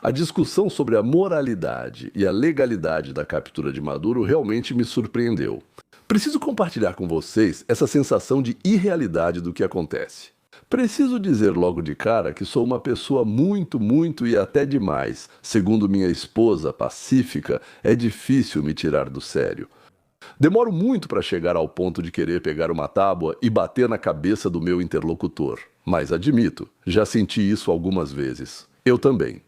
A discussão sobre a moralidade e a legalidade da captura de Maduro realmente me surpreendeu. Preciso compartilhar com vocês essa sensação de irrealidade do que acontece. Preciso dizer logo de cara que sou uma pessoa muito e até demais. Segundo minha esposa pacífica, é difícil me tirar do sério. Demoro muito para chegar ao ponto de querer pegar uma tábua e bater na cabeça do meu interlocutor. Mas admito, já senti isso algumas vezes. Eu também.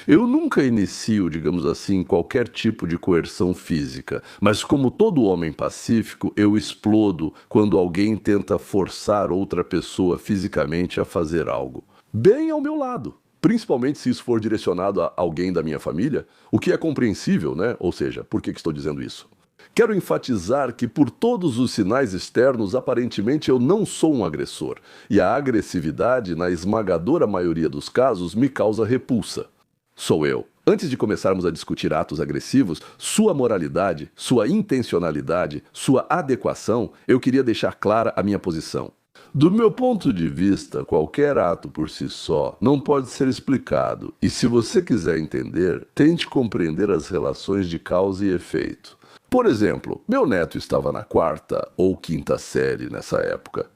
Eu nunca inicio, digamos assim, qualquer tipo de coerção física, mas como todo homem pacífico, eu explodo quando alguém tenta forçar outra pessoa fisicamente a fazer algo. Bem ao meu lado. Principalmente se isso for direcionado a alguém da minha família, o que é compreensível, né? Ou seja, por que estou dizendo isso? Quero enfatizar que, por todos os sinais externos, aparentemente eu não sou um agressor, e a agressividade, na esmagadora maioria dos casos, me causa repulsa. Sou eu. Antes de começarmos a discutir atos agressivos, sua moralidade, sua intencionalidade, sua adequação, eu queria deixar clara a minha posição. Do meu ponto de vista, qualquer ato por si só não pode ser explicado, e se você quiser entender, tente compreender as relações de causa e efeito. Por exemplo, meu neto estava na 4ª ou 5ª série nessa época.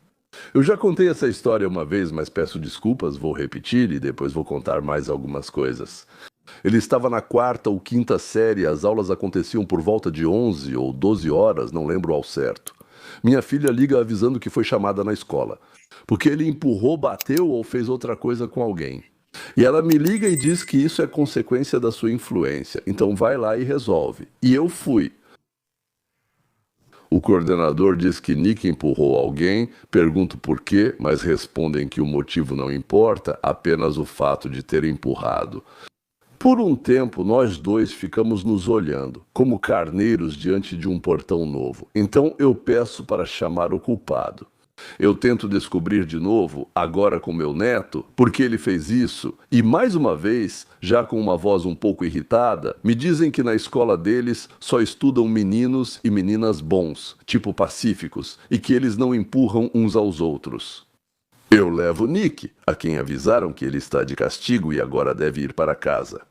Eu já contei essa história uma vez, mas peço desculpas, vou repetir e depois vou contar mais algumas coisas. Ele estava na 4ª ou 5ª série, as aulas aconteciam por volta de 11 ou 12 horas, não lembro ao certo. Minha filha liga avisando que foi chamada na escola, porque ele empurrou, bateu ou fez outra coisa com alguém. E ela me liga e diz que isso é consequência da sua influência, então vai lá e resolve. E eu fui. O coordenador diz que Nick empurrou alguém, pergunto por quê, mas respondem que o motivo não importa, apenas o fato de ter empurrado. Por um tempo, nós dois ficamos nos olhando, como carneiros diante de um portão novo. Então eu peço para chamar o culpado. Eu tento descobrir de novo, agora com meu neto, por que ele fez isso, e mais uma vez, já com uma voz um pouco irritada, me dizem que na escola deles só estudam meninos e meninas bons, tipo pacíficos, e que eles não empurram uns aos outros. Eu levo Nick, a quem avisaram que ele está de castigo e agora deve ir para casa.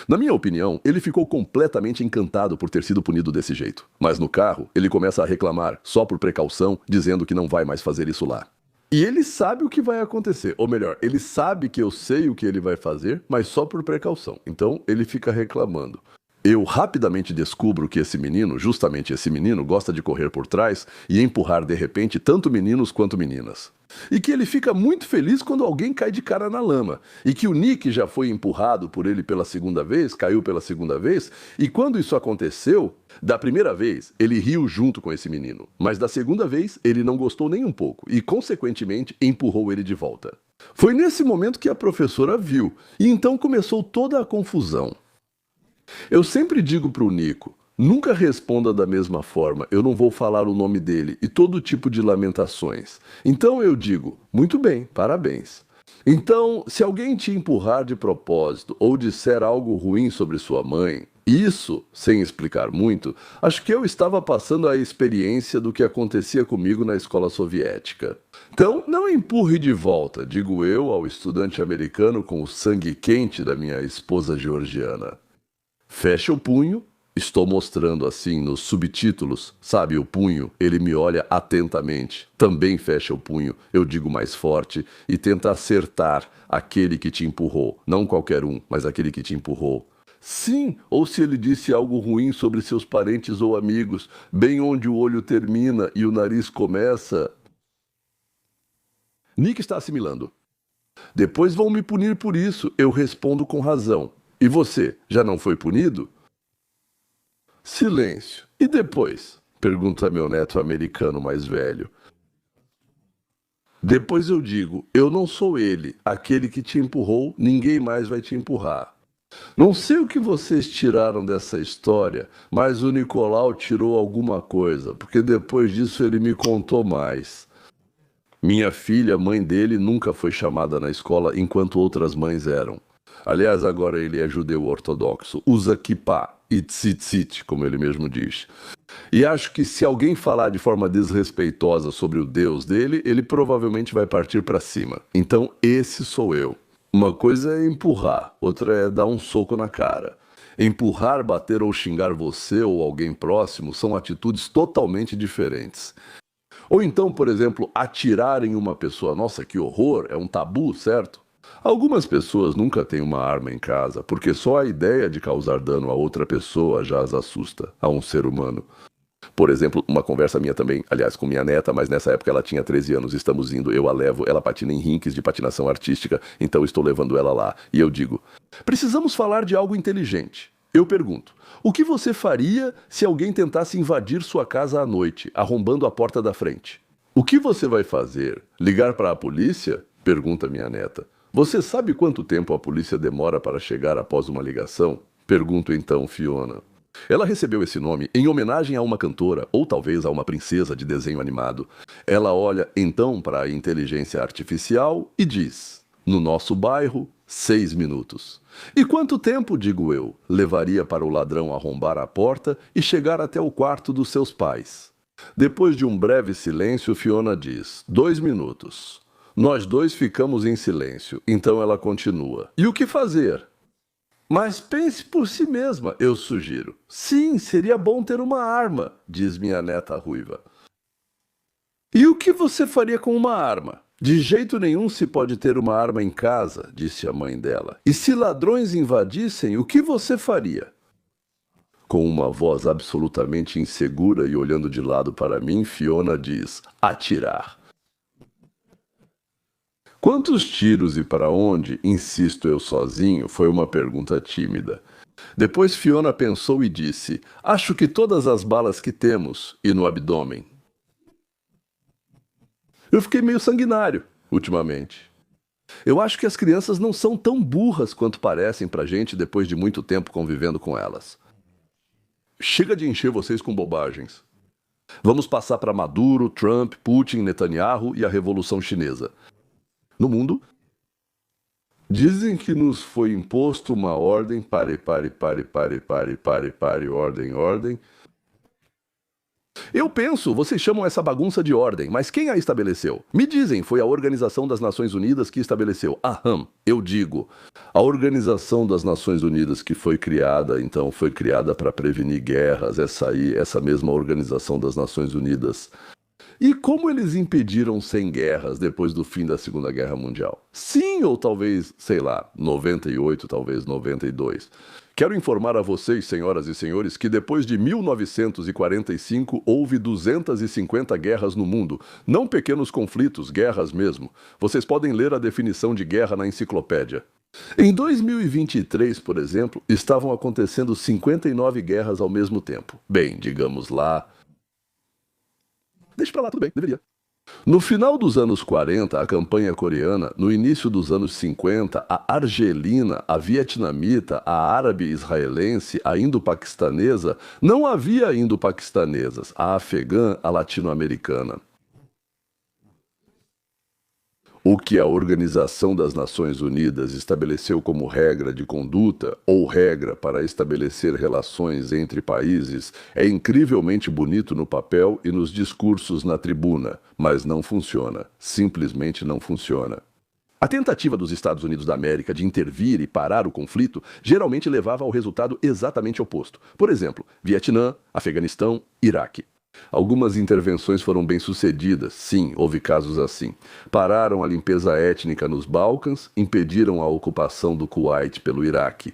Na minha opinião, ele ficou completamente encantado por ter sido punido desse jeito. Mas no carro, ele começa a reclamar, só por precaução, dizendo que não vai mais fazer isso lá. E ele sabe o que vai acontecer. Ou melhor, ele sabe que eu sei o que ele vai fazer, mas só por precaução. Então, ele fica reclamando. Eu rapidamente descubro que esse menino, justamente esse menino, gosta de correr por trás e empurrar de repente tanto meninos quanto meninas. E que ele fica muito feliz quando alguém cai de cara na lama. E que o Nick já foi empurrado por ele pela 2ª vez, caiu pela 2ª vez, e quando isso aconteceu, da primeira vez, ele riu junto com esse menino. Mas da 2ª vez, ele não gostou nem um pouco e, consequentemente, empurrou ele de volta. Foi nesse momento que a professora viu, e então começou toda a confusão. Eu sempre digo para o Nico, nunca responda da mesma forma, eu não vou falar o nome dele e todo tipo de lamentações. Então eu digo, muito bem, parabéns. Então, se alguém te empurrar de propósito ou disser algo ruim sobre sua mãe, isso, sem explicar muito, acho que eu estava passando a experiência do que acontecia comigo na escola soviética. Então, não empurre de volta, digo eu ao estudante americano com o sangue quente da minha esposa georgiana. Fecha o punho, estou mostrando assim nos subtítulos, sabe o punho, ele me olha atentamente, também fecha o punho, eu digo mais forte, e tenta acertar aquele que te empurrou, não qualquer um, mas aquele que te empurrou. Sim, ou se ele disse algo ruim sobre seus parentes ou amigos, bem onde o olho termina e o nariz começa. Nick está assimilando. Depois vão me punir por isso, eu respondo com razão. E você, já não foi punido? Silêncio. E depois? Pergunta meu neto americano mais velho. Depois eu digo, eu não sou ele, aquele que te empurrou, ninguém mais vai te empurrar. Não sei o que vocês tiraram dessa história, mas o Nicolau tirou alguma coisa, porque depois disso ele me contou mais. Minha filha, mãe dele, nunca foi chamada na escola enquanto outras mães eram. Aliás, agora ele é judeu ortodoxo, usa kippah e tzitzit, como ele mesmo diz. E acho que se alguém falar de forma desrespeitosa sobre o Deus dele, ele provavelmente vai partir para cima. Então esse sou eu. Uma coisa é empurrar, outra é dar um soco na cara. Empurrar, bater ou xingar você ou alguém próximo são atitudes totalmente diferentes. Ou então, por exemplo, atirar em uma pessoa. Nossa, que horror! É um tabu, certo? Algumas pessoas nunca têm uma arma em casa, porque só a ideia de causar dano a outra pessoa já as assusta, a um ser humano. Por exemplo, uma conversa minha também, aliás, com minha neta, mas nessa época ela tinha 13 anos, estamos indo, eu a levo, ela patina em rinques de patinação artística, então estou levando ela lá. E eu digo, precisamos falar de algo inteligente. Eu pergunto, o que você faria se alguém tentasse invadir sua casa à noite, arrombando a porta da frente? O que você vai fazer? Ligar para a polícia? Pergunta minha neta. Você sabe quanto tempo a polícia demora para chegar após uma ligação? Pergunto então Fiona. Ela recebeu esse nome em homenagem a uma cantora, ou talvez a uma princesa de desenho animado. Ela olha então para a inteligência artificial e diz: no nosso bairro, 6 minutos. E quanto tempo, digo eu, levaria para o ladrão arrombar a porta e chegar até o quarto dos seus pais? Depois de um breve silêncio, Fiona diz: 2 minutos. Nós dois ficamos em silêncio, então ela continua: e o que fazer? Mas pense por si mesma, eu sugiro. Sim, seria bom ter uma arma, diz minha neta ruiva. E o que você faria com uma arma? De jeito nenhum se pode ter uma arma em casa, disse a mãe dela. E se ladrões invadissem, o que você faria? Com uma voz absolutamente insegura e olhando de lado para mim, Fiona diz: atirar. Quantos tiros e para onde, insisto eu sozinho, foi uma pergunta tímida. Depois Fiona pensou e disse: acho que todas as balas que temos, e no abdômen. Eu fiquei meio sanguinário, ultimamente. Eu acho que as crianças não são tão burras quanto parecem pra gente depois de muito tempo convivendo com elas. Chega de encher vocês com bobagens. Vamos passar para Maduro, Trump, Putin, Netanyahu e a Revolução Chinesa. No mundo, dizem que nos foi imposto uma ordem, pare, ordem. Eu penso, vocês chamam essa bagunça de ordem, mas quem a estabeleceu? Me dizem, foi a Organização das Nações Unidas que estabeleceu. Aham, eu digo. A Organização das Nações Unidas que foi criada, então, foi criada para prevenir guerras, essa mesma Organização das Nações Unidas. E como eles impediram 100 guerras depois do fim da Segunda Guerra Mundial? Sim, ou talvez, sei lá, 98, talvez 92. Quero informar a vocês, senhoras e senhores, que depois de 1945 houve 250 guerras no mundo. Não pequenos conflitos, guerras mesmo. Vocês podem ler a definição de guerra na enciclopédia. Em 2023, por exemplo, estavam acontecendo 59 guerras ao mesmo tempo. Bem, digamos lá... Deixa pra lá, tudo bem, deveria. No final dos anos 40, a campanha coreana, no início dos anos 50, a argelina, a vietnamita, a árabe-israelense, a indo-paquistanesa, não havia indo-paquistanesas, a afegã, a latino-americana. O que a Organização das Nações Unidas estabeleceu como regra de conduta ou regra para estabelecer relações entre países é incrivelmente bonito no papel e nos discursos na tribuna, mas não funciona, simplesmente não funciona. A tentativa dos Estados Unidos da América de intervir e parar o conflito geralmente levava ao resultado exatamente oposto. Por exemplo, Vietnã, Afeganistão, Iraque. Algumas intervenções foram bem-sucedidas, sim, houve casos assim. Pararam a limpeza étnica nos Balcãs, impediram a ocupação do Kuwait pelo Iraque.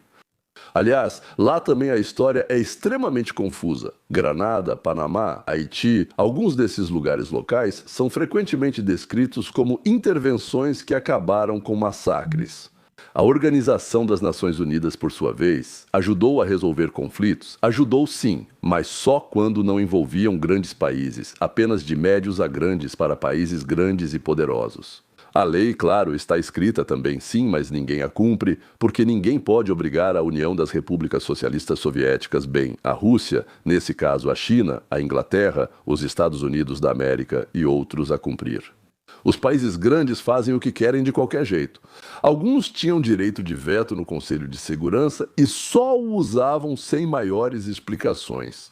Aliás, lá também a história é extremamente confusa. Granada, Panamá, Haiti, alguns desses lugares locais são frequentemente descritos como intervenções que acabaram com massacres. A Organização das Nações Unidas, por sua vez, ajudou a resolver conflitos? Ajudou sim, mas só quando não envolviam grandes países, apenas de médios a grandes para países grandes e poderosos. A lei, claro, está escrita também sim, mas ninguém a cumpre, porque ninguém pode obrigar a União das Repúblicas Socialistas Soviéticas, bem, a Rússia, nesse caso a China, a Inglaterra, os Estados Unidos da América e outros a cumprir. Os países grandes fazem o que querem de qualquer jeito. Alguns tinham direito de veto no Conselho de Segurança e só o usavam sem maiores explicações.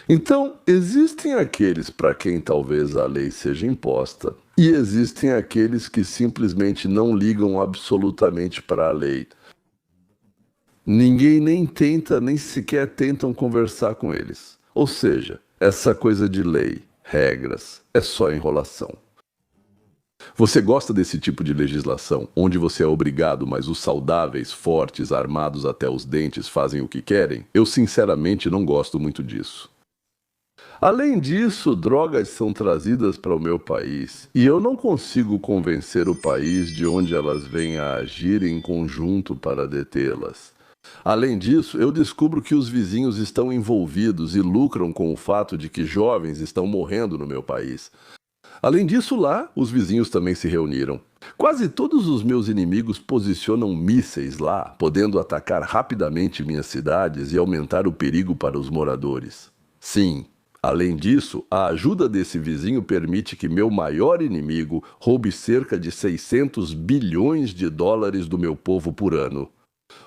Então, existem aqueles para quem talvez a lei seja imposta, e existem aqueles que simplesmente não ligam absolutamente para a lei. Ninguém nem tenta, nem sequer tentam conversar com eles. Ou seja, essa coisa de lei, regras, é só enrolação. Você gosta desse tipo de legislação, onde você é obrigado, mas os saudáveis, fortes, armados até os dentes fazem o que querem? Eu sinceramente não gosto muito disso. Além disso, drogas são trazidas para o meu país e eu não consigo convencer o país de onde elas vêm a agir em conjunto para detê-las. Além disso, eu descubro que os vizinhos estão envolvidos e lucram com o fato de que jovens estão morrendo no meu país. Além disso, lá, os vizinhos também se reuniram. Quase todos os meus inimigos posicionam mísseis lá, podendo atacar rapidamente minhas cidades e aumentar o perigo para os moradores. Sim, além disso, a ajuda desse vizinho permite que meu maior inimigo roube cerca de 600 bilhões de dólares do meu povo por ano.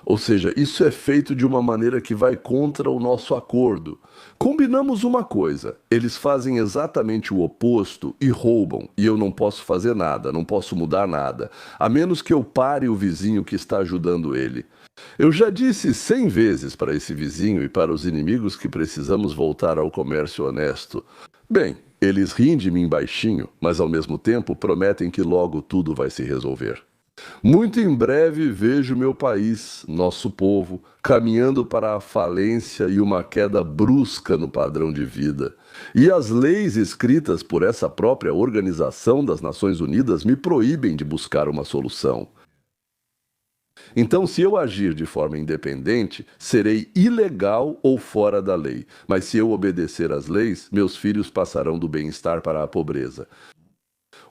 Ou seja, isso é feito de uma maneira que vai contra o nosso acordo. Combinamos uma coisa, eles fazem exatamente o oposto e roubam, e eu não posso fazer nada, não posso mudar nada, a menos que eu pare o vizinho que está ajudando ele. Eu já disse 100 vezes para esse vizinho e para os inimigos que precisamos voltar ao comércio honesto. Bem, eles riem de mim baixinho, mas ao mesmo tempo prometem que logo tudo vai se resolver. Muito em breve vejo meu país, nosso povo, caminhando para a falência e uma queda brusca no padrão de vida. E as leis escritas por essa própria Organização das Nações Unidas me proíbem de buscar uma solução. Então, se eu agir de forma independente, serei ilegal ou fora da lei. Mas se eu obedecer às leis, meus filhos passarão do bem-estar para a pobreza.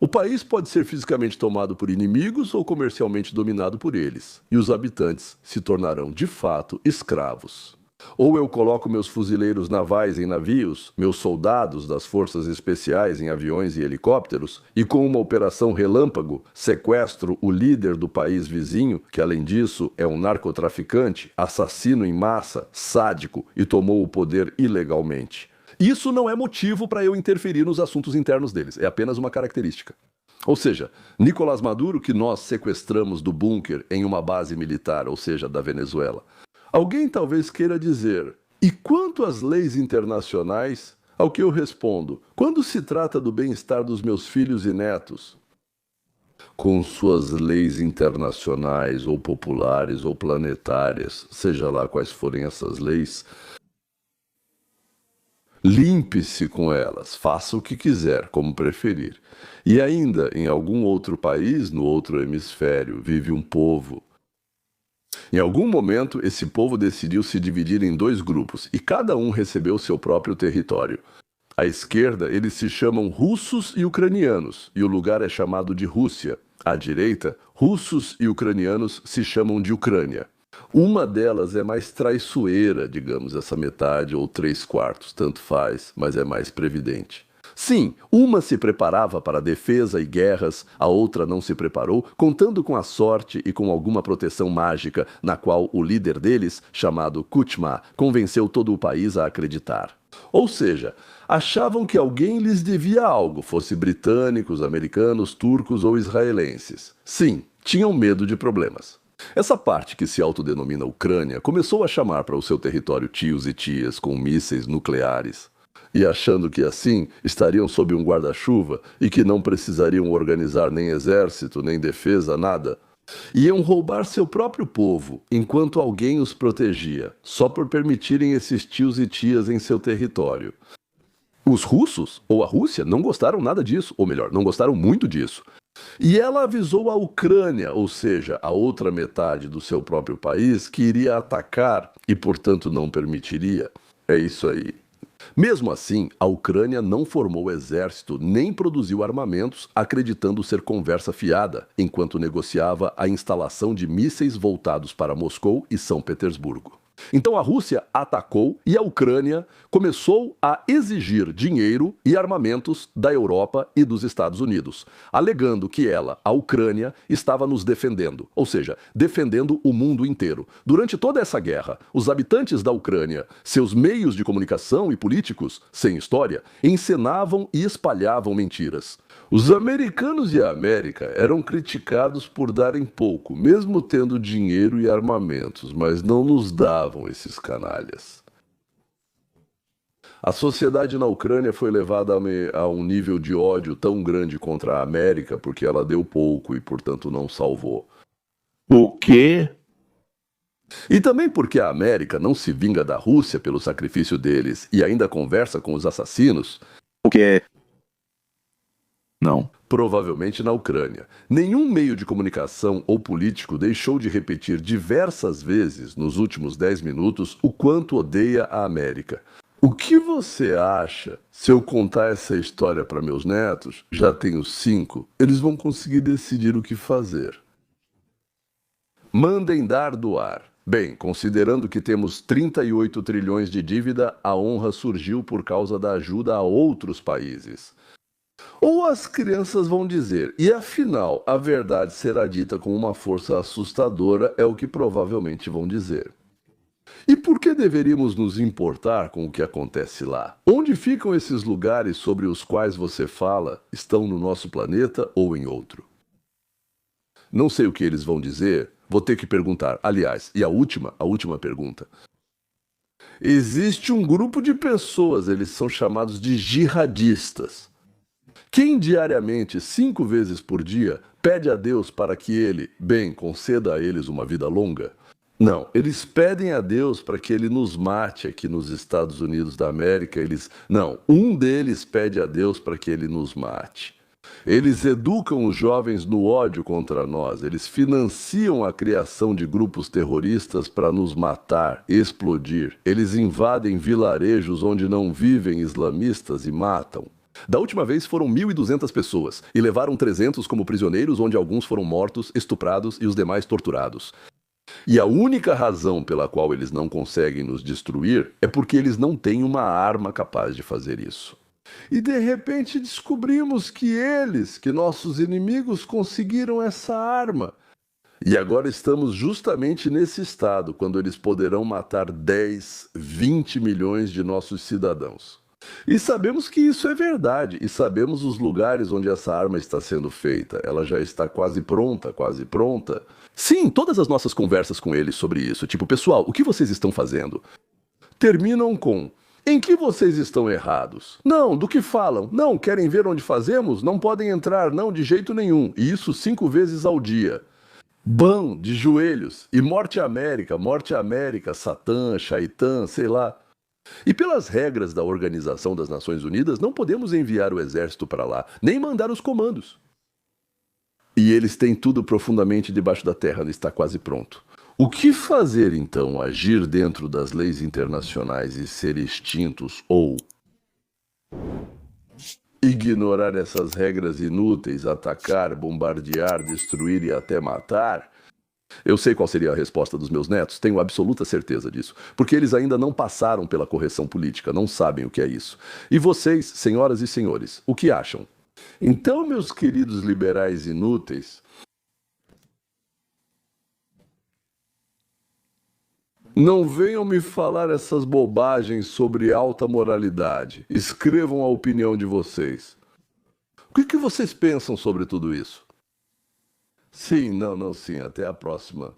O país pode ser fisicamente tomado por inimigos ou comercialmente dominado por eles, e os habitantes se tornarão, de fato, escravos. Ou eu coloco meus fuzileiros navais em navios, meus soldados das forças especiais em aviões e helicópteros, e com uma operação relâmpago, sequestro o líder do país vizinho, que além disso é um narcotraficante, assassino em massa, sádico e tomou o poder ilegalmente. Isso não é motivo para eu interferir nos assuntos internos deles, é apenas uma característica. Ou seja, Nicolás Maduro, que nós sequestramos do bunker em uma base militar, ou seja, da Venezuela. Alguém talvez queira dizer, e quanto às leis internacionais? Ao que eu respondo, quando se trata do bem-estar dos meus filhos e netos? Com suas leis internacionais, ou populares, ou planetárias, seja lá quais forem essas leis, limpe-se com elas, faça o que quiser, como preferir. E ainda, em algum outro país, no outro hemisfério, vive um povo. Em algum momento, esse povo decidiu se dividir em dois grupos, e cada um recebeu seu próprio território. À esquerda, eles se chamam russos e ucranianos, e o lugar é chamado de Rússia. À direita, russos e ucranianos se chamam de Ucrânia. Uma delas é mais traiçoeira, digamos, essa metade ou 3/4, tanto faz, mas é mais previdente. Sim, uma se preparava para defesa e guerras, a outra não se preparou, contando com a sorte e com alguma proteção mágica, na qual o líder deles, chamado Kuchma, convenceu todo o país a acreditar. Ou seja, achavam que alguém lhes devia algo, fosse britânicos, americanos, turcos ou israelenses. Sim, tinham medo de problemas. Essa parte que se autodenomina Ucrânia começou a chamar para o seu território tios e tias com mísseis nucleares. E achando que assim estariam sob um guarda-chuva e que não precisariam organizar nem exército, nem defesa, nada, iam roubar seu próprio povo, enquanto alguém os protegia, só por permitirem esses tios e tias em seu território. Os russos, ou a Rússia, não gostaram nada disso, ou melhor, não gostaram muito disso. E ela avisou a Ucrânia, ou seja, a outra metade do seu próprio país, que iria atacar e, portanto, não permitiria. É isso aí. Mesmo assim, a Ucrânia não formou exército nem produziu armamentos, acreditando ser conversa fiada, enquanto negociava a instalação de mísseis voltados para Moscou e São Petersburgo. Então a Rússia atacou e a Ucrânia começou a exigir dinheiro e armamentos da Europa e dos Estados Unidos, alegando que ela, a Ucrânia, estava nos defendendo, ou seja, defendendo o mundo inteiro. Durante toda essa guerra, os habitantes da Ucrânia, seus meios de comunicação e políticos, sem história, encenavam e espalhavam mentiras. Os americanos e a América eram criticados por darem pouco, mesmo tendo dinheiro e armamentos, mas não nos davam esses canalhas. A sociedade na Ucrânia foi levada a um nível de ódio tão grande contra a América porque ela deu pouco e, portanto, não salvou. O quê? E também porque a América não se vinga da Rússia pelo sacrifício deles e ainda conversa com os assassinos. O quê? Não. Provavelmente na Ucrânia. Nenhum meio de comunicação ou político deixou de repetir diversas vezes nos últimos 10 minutos o quanto odeia a América. O que você acha? Se eu contar essa história para meus netos, já tenho 5, eles vão conseguir decidir o que fazer. Mandem dar doar. Bem, considerando que temos 38 trilhões de dívida, a honra surgiu por causa da ajuda a outros países. Ou as crianças vão dizer, e afinal, a verdade será dita com uma força assustadora, é o que provavelmente vão dizer. E por que deveríamos nos importar com o que acontece lá? Onde ficam esses lugares sobre os quais você fala? Estão no nosso planeta ou em outro? Não sei o que eles vão dizer, vou ter que perguntar. Aliás, e a última pergunta. Existe um grupo de pessoas, eles são chamados de jihadistas. Quem diariamente, 5 vezes por dia, pede a Deus para que Ele, bem, conceda a eles uma vida longa? Não, eles pedem a Deus para que Ele nos mate aqui nos Estados Unidos da América. Um deles pede a Deus para que Ele nos mate. Eles educam os jovens no ódio contra nós. Eles financiam a criação de grupos terroristas para nos matar, explodir. Eles invadem vilarejos onde não vivem islamistas e matam. Da última vez foram 1.200 pessoas e levaram 300 como prisioneiros, onde alguns foram mortos, estuprados e os demais torturados. E a única razão pela qual eles não conseguem nos destruir é porque eles não têm uma arma capaz de fazer isso. E de repente descobrimos que nossos inimigos, conseguiram essa arma. E agora estamos justamente nesse estado, quando eles poderão matar 10, 20 milhões de nossos cidadãos. E sabemos que isso é verdade, e sabemos os lugares onde essa arma está sendo feita. Ela já está quase pronta, quase pronta. Sim, todas as nossas conversas com eles sobre isso, tipo, pessoal, o que vocês estão fazendo? Terminam com, em que vocês estão errados? Não, do que falam? Não, querem ver onde fazemos? Não podem entrar, não, de jeito nenhum. E isso 5 vezes ao dia. Bam, de joelhos. E morte América, Satã, Shaitan, sei lá. E pelas regras da Organização das Nações Unidas, não podemos enviar o exército para lá, nem mandar os comandos. E eles têm tudo profundamente debaixo da terra, está quase pronto. O que fazer, então? Agir dentro das leis internacionais e ser extintos ou ignorar essas regras inúteis, atacar, bombardear, destruir e até matar? Eu sei qual seria a resposta dos meus netos, tenho absoluta certeza disso, porque eles ainda não passaram pela correção política, não sabem o que é isso. E vocês, senhoras e senhores, o que acham? Então, meus queridos liberais inúteis, não venham me falar essas bobagens sobre alta moralidade. Escrevam a opinião de vocês. O que vocês pensam sobre tudo isso? Sim, sim, até a próxima.